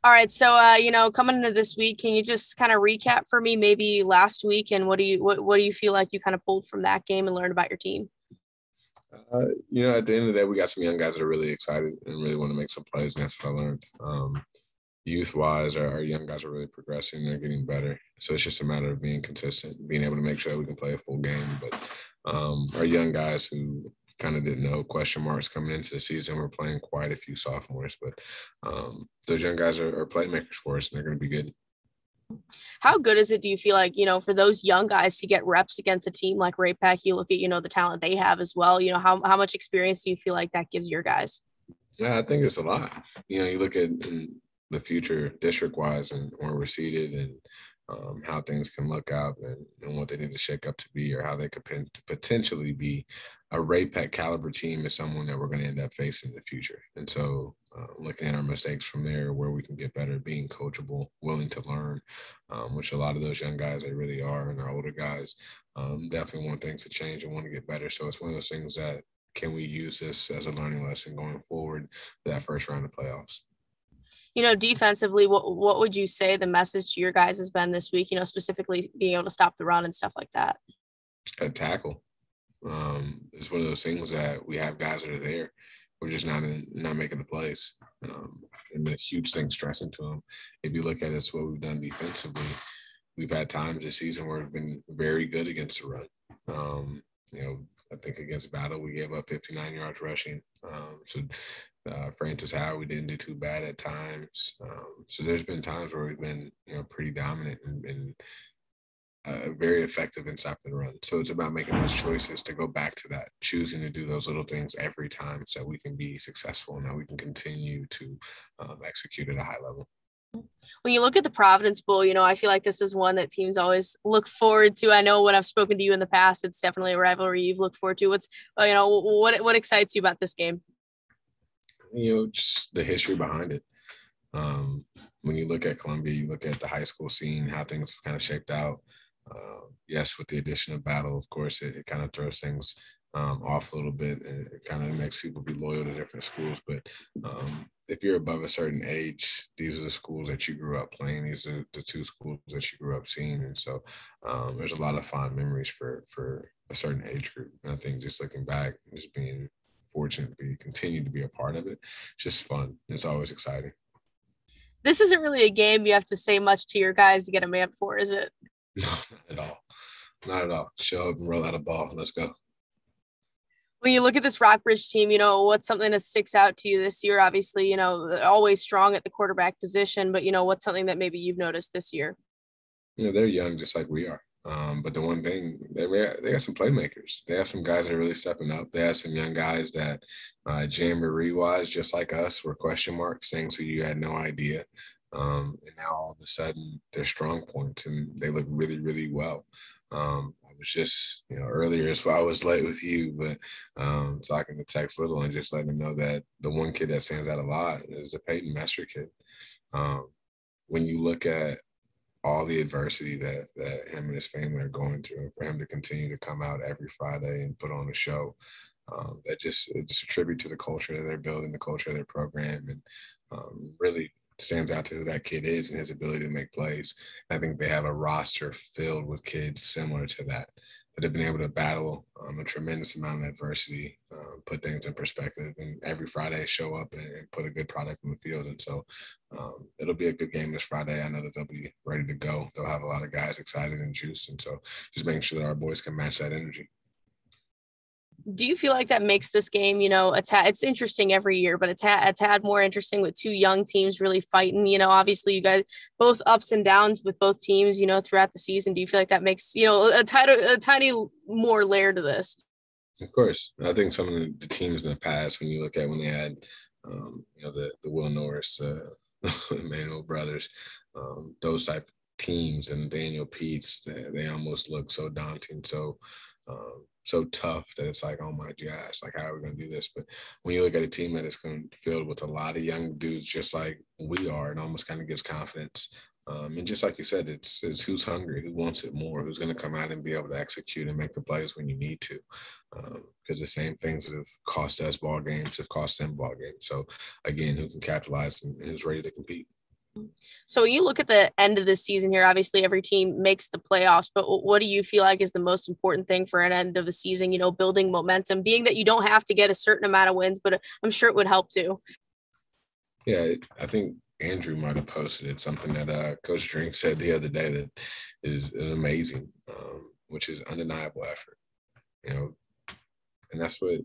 All right, so coming into this week, can you just kind of recap for me maybe last week and what do you feel like you kind of pulled from that game and learned about your team? At the end of the day, we got some young guys that are really excited and really want to make some plays, and that's what I learned. Youth-wise, our young guys are really progressing. They're getting better. So it's just a matter of being consistent, being able to make sure that we can play a full game. But our young guys who kind of didn't know question marks coming into the season, we're playing quite a few sophomores. But those young guys are playmakers for us, and they're going to be good. How good is it, do you feel like, for those young guys to get reps against a team like Pack? You look at, the talent they have as well. How much experience do you feel like that gives your guys? Yeah, I think it's a lot. You look at the future district-wise and where we're seated and how things can look out and what they need to shake up to be or how they could potentially be a Pack caliber team is someone that we're going to end up facing in the future. And so looking at our mistakes from there, where we can get better, being coachable, willing to learn, which a lot of those young guys, they really are, and our older guys definitely want things to change and want to get better. So it's one of those things that can we use this as a learning lesson going forward for that first round of playoffs? Defensively, what would you say the message to your guys has been this week, specifically being able to stop the run and stuff like that? A tackle. It's one of those things that we have guys that are there. We're just not making the plays. And the huge thing stressing to them. If you look at us, what we've done defensively, we've had times this season where we've been very good against the run. I think against Battle, we gave up 59 yards rushing. Francis Howard, we didn't do too bad at times. So there's been times where we've been, pretty dominant and very effective in stopping the run. So it's about making those choices to go back to that, choosing to do those little things every time so we can be successful and that we can continue to execute at a high level. When you look at the Providence Bowl, I feel like this is one that teams always look forward to. I know when I've spoken to you in the past, it's definitely a rivalry you've looked forward to. What excites you about this game? Just the history behind it. When you look at Columbia, you look at the high school scene, how things kind of shaped out. Yes, with the addition of Battle, of course, it kind of throws things off a little bit, and it kind of makes people be loyal to different schools. But if you're above a certain age, these are the schools that you grew up playing. These are the two schools that you grew up seeing, and so there's a lot of fond memories for a certain age group. And I think just looking back, just being fortunate to continue to be a part of it, just fun. It's always exciting. This isn't really a game you have to say much to your guys to get a man for, is it? No, not at all. Not at all. Show up and roll out a ball. Let's go. When you look at this Rockbridge team, what's something that sticks out to you this year? Obviously, always strong at the quarterback position, but what's something that maybe you've noticed this year? They're young just like we are. But the one thing they got some playmakers. They have some guys that are really stepping up. They have some young guys that Jamboree wise, just like us, were question marks, things that you had no idea. And now all of a sudden they're strong points and they look really, really well. I was just, earlier as I was late with you, but talking to Tex Little and just letting him know that the one kid that stands out a lot is the Peyton Messer kid. When you look at all the adversity that him and his family are going through, and for him to continue to come out every Friday and put on a show, it's just a tribute to the culture that they're building, the culture of their program, and really stands out to who that kid is and his ability to make plays. I think they have a roster filled with kids similar to that have been able to battle a tremendous amount of adversity, put things in perspective, and every Friday show up and put a good product in the field. And so it'll be a good game this Friday. I know that they'll be ready to go. They'll have a lot of guys excited and juiced. And so just making sure that our boys can match that energy. Do you feel like that makes this game, it's interesting every year, but it's a tad more interesting with two young teams really fighting? Obviously you guys both ups and downs with both teams, throughout the season. Do you feel like that makes, a tiny more layer to this? Of course. I think some of the teams in the past, when you look at when they had, the Will Norris, Emmanuel brothers, those type of teams, and Daniel Peets, they almost look so daunting. So tough that it's like, oh my gosh, like how are we going to do this? But when you look at a team that is filled with a lot of young dudes, just like we are, it almost kind of gives confidence. And just like you said, it's who's hungry, who wants it more, who's going to come out and be able to execute and make the plays when you need to. Because the same things that have cost us ball games have cost them ball games. So again, who can capitalize and who's ready to compete. So when you look at the end of the season here, obviously every team makes the playoffs, but what do you feel like is the most important thing for an end of the season, building momentum, being that you don't have to get a certain amount of wins, but I'm sure it would help too. Yeah, I think Andrew might have posted it, something that Coach Drink said the other day that is an amazing, which is undeniable effort. You know, and that's what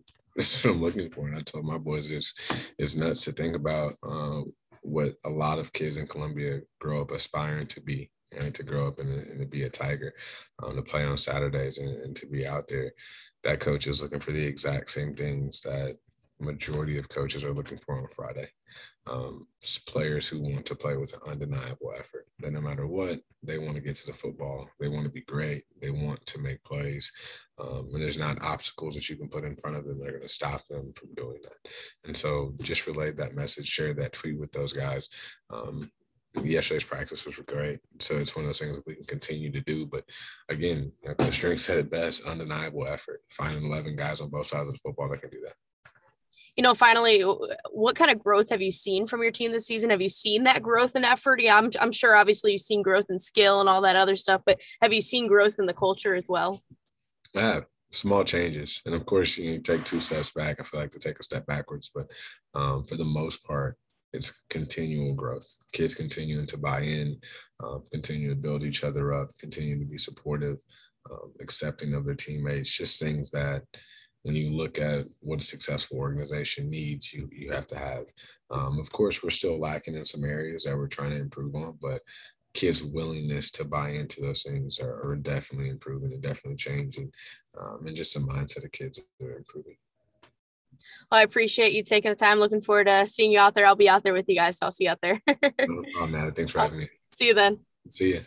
I'm looking for. And I told my boys it's nuts to think about what a lot of kids in Columbia grow up aspiring to be. And to grow up and to be a Tiger, to play on Saturdays and to be out there. That coach is looking for the exact same things that majority of coaches are looking for on Friday. Players who want to play with an undeniable effort. That no matter what, they want to get to the football. They want to be great. They want to make plays. And there's not obstacles that you can put in front of them that are going to stop them from doing that. And so just relayed that message, shared that tweet with those guys. Yesterday's practice was great. So it's one of those things that we can continue to do. But again, the strength said it best, undeniable effort. Finding 11 guys on both sides of the football that can do that. Finally, what kind of growth have you seen from your team this season? Have you seen that growth and effort? Yeah, I'm sure obviously you've seen growth in skill and all that other stuff, but have you seen growth in the culture as well? I have small changes. And of course, you take 2 steps back. I feel like to take a step backwards, but for the most part, it's continual growth. Kids continuing to buy in, continue to build each other up, continue to be supportive, accepting of their teammates, just things that when you look at what a successful organization needs, you have to have. Of course, we're still lacking in some areas that we're trying to improve on, but kids' willingness to buy into those things are definitely improving and definitely changing, and just the mindset of kids are improving. Well, I appreciate you taking the time. Looking forward to seeing you out there. I'll be out there with you guys, so I'll see you out there. No problem, Matt. Thanks for having me. See you then. See you.